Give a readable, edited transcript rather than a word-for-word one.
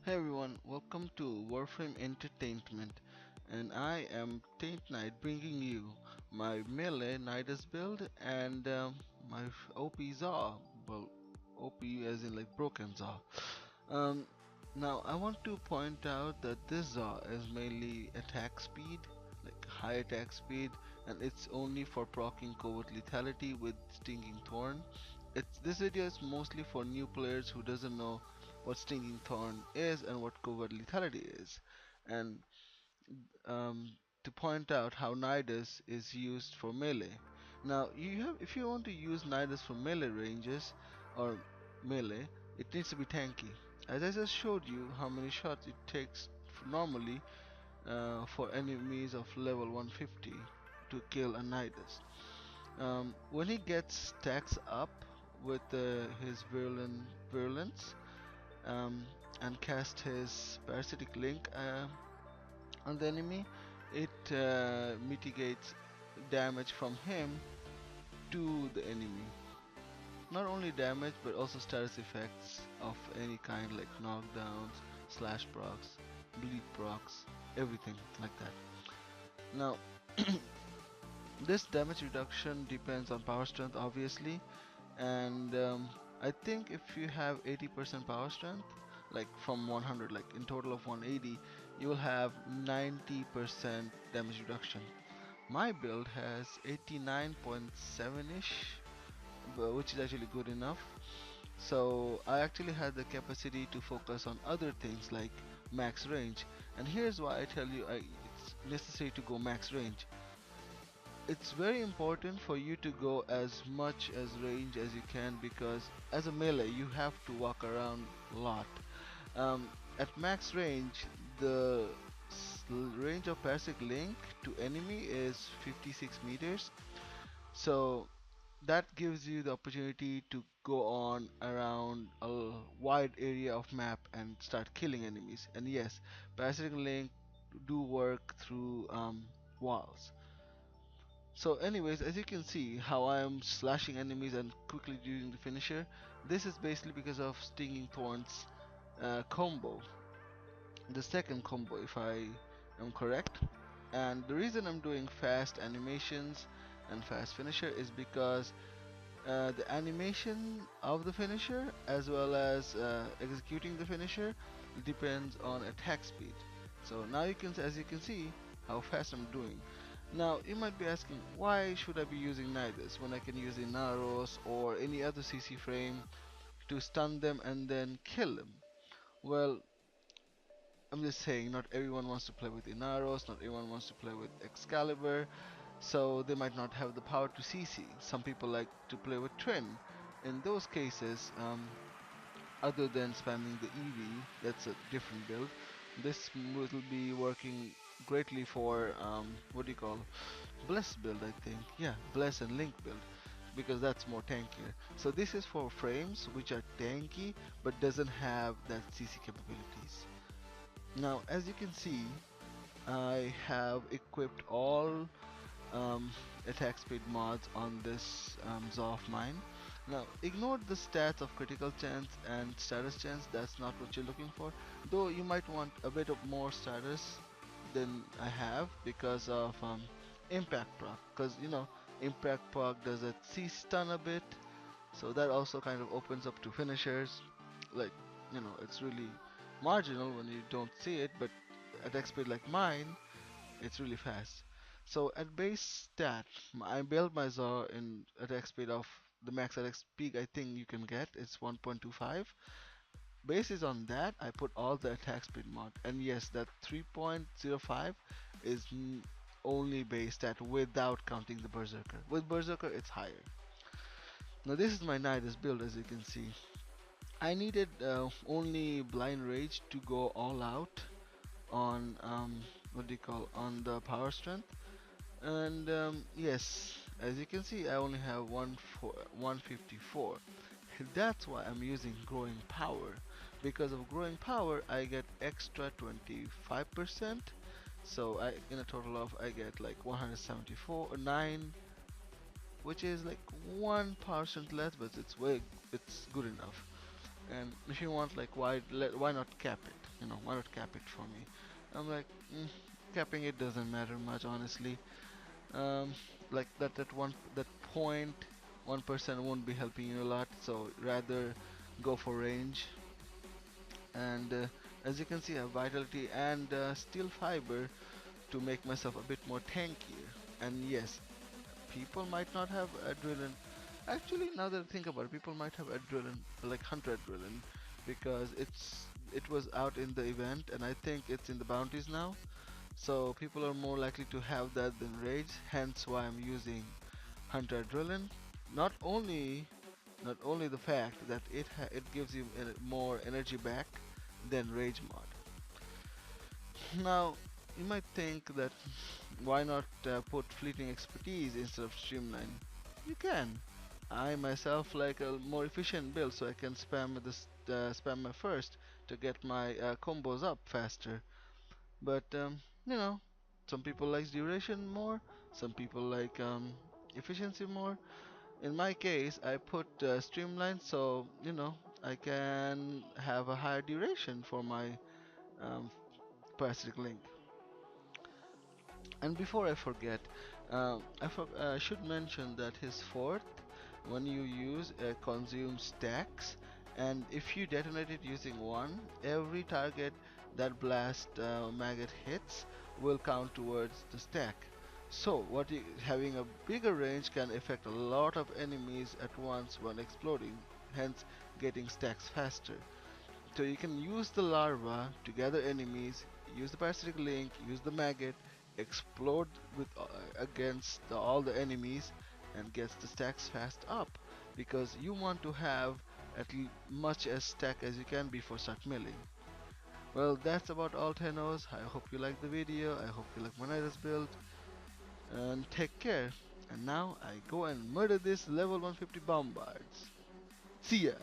Hey everyone, welcome to Warframe Entertainment, and I am Taint Knight bringing you my melee nidus build and my OP Zaw. Well, OP as in like broken Zaw. Um, Now I want to point out that this Zaw is mainly attack speed, like high attack speed, and it's only for proccing covert lethality with Stinging Thorn. This video is mostly for new players who doesn't know what Stinging Thorn is and what covert lethality is, and um, to point out how nidus is used for melee. Now, if you want to use nidus for melee ranges or melee, it needs to be tanky. As I just showed you how many shots it takes normally for enemies of level 150 to kill a nidus. When he gets stacks up with his virulence, um, and cast his parasitic link on the enemy, it mitigates damage from him to the enemy. Not only damage but also status effects of any kind like knockdowns, slash procs, bleed procs, everything like that. Now, this damage reduction depends on power strength obviously, and I think if you have 80% power strength, like from 100, like in total of 180, you will have 90% damage reduction. My build has 89.7ish, which is actually good enough. So I actually had the capacity to focus on other things like max range, and here's why I tell you it's necessary to go max range. It's very important for you to go as much as range as you can, because as a melee you have to walk around a lot. At max range, the range of parasitic link to enemy is 56 meters, so that gives you the opportunity to go on around a wide area of map and start killing enemies. And yes, parasitic link do work through walls. So anyways, as you can see how I am slashing enemies and quickly doing the finisher, this is basically because of Stinging Thorn's combo, the second combo if I am correct. And the reason I'm doing fast animations and fast finisher is because the animation of the finisher as well as executing the finisher depends on attack speed. So now as you can see how fast I'm doing. Now you might be asking, why should I be using nidus when I can use inaros or any other CC frame to stun them and then kill them? Well, I'm just saying, not everyone wants to play with inaros, not everyone wants to play with excalibur, so they might not have the power to CC. Some people like to play with trin. In those cases, other than spamming the EV, that's a different build. This will be working greatly for what do you call, bless build, I think. Yeah, bless and link build, because that's more tankier. So this is for frames which are tanky but doesn't have that CC capabilities. Now as you can see, I have equipped all um, attack speed mods on this Zaw of mine. Now ignore the stats of critical chance and status chance, that's not what you're looking for, though you might want a bit of more status than I have because of impact proc, because impact proc does a C stun a bit, so that also kind of opens up to finishers. Like, it's really marginal when you don't see it, but attack speed like mine, it's really fast. So at base stat, I built my Zaw in attack speed of the max attack speed I think you can get. It's 1.25. Basis on that, I put all the attack speed mod, and yes, that 3.05 is only base stat without counting the berserker. With berserker, it's higher. Now this is my nidus build, as you can see. I needed only blind rage to go all out on what do you call, on the power strength, and yes, as you can see I only have 154. That's why I'm using growing power. Because of growing power I get extra 25%, so in a total of I get like 174 or 9, which is like 1% less, but it's good enough. And if you want, like, why not cap it? Why not cap it for me? I'm like, capping it doesn't matter much, honestly. Um, like that point, 1% won't be helping you a lot. So rather go for range. And as you can see, I have vitality and steel fiber to make myself a bit more tankier. And yes, people might not have adrenaline. Actually, now that I think about it, people might have adrenaline, like hunter adrenaline, because it was out in the event, and I think it's in the bounties now. So people are more likely to have that than rage. Hence, why I'm using hunter adrenaline. Not only not only the fact that it gives you more energy back than rage mod. Now, you might think that why not put fleeting expertise instead of streamline? You can. I myself like a more efficient build, so I can spam my first to get my combos up faster. But some people like duration more, some people like efficiency more. In my case, I put streamline, so I can have a higher duration for my um, parasitic link. And before I forget, I should mention that his fourth, when you use, consumes stacks, and if you detonate it using one, every target that blast maggot hits will count towards the stack. So, having a bigger range can affect a lot of enemies at once when exploding, hence getting stacks faster. So you can use the larva to gather enemies, use the parasitic link, use the maggot, explode with against all the enemies, and gets the stacks fast up because you want to have much as stack as you can before start milling. Well, that's about all, Tenos. I hope you liked the video. I hope you like my latest build, and take care. And now I go and murder this level 150 bombards. See ya!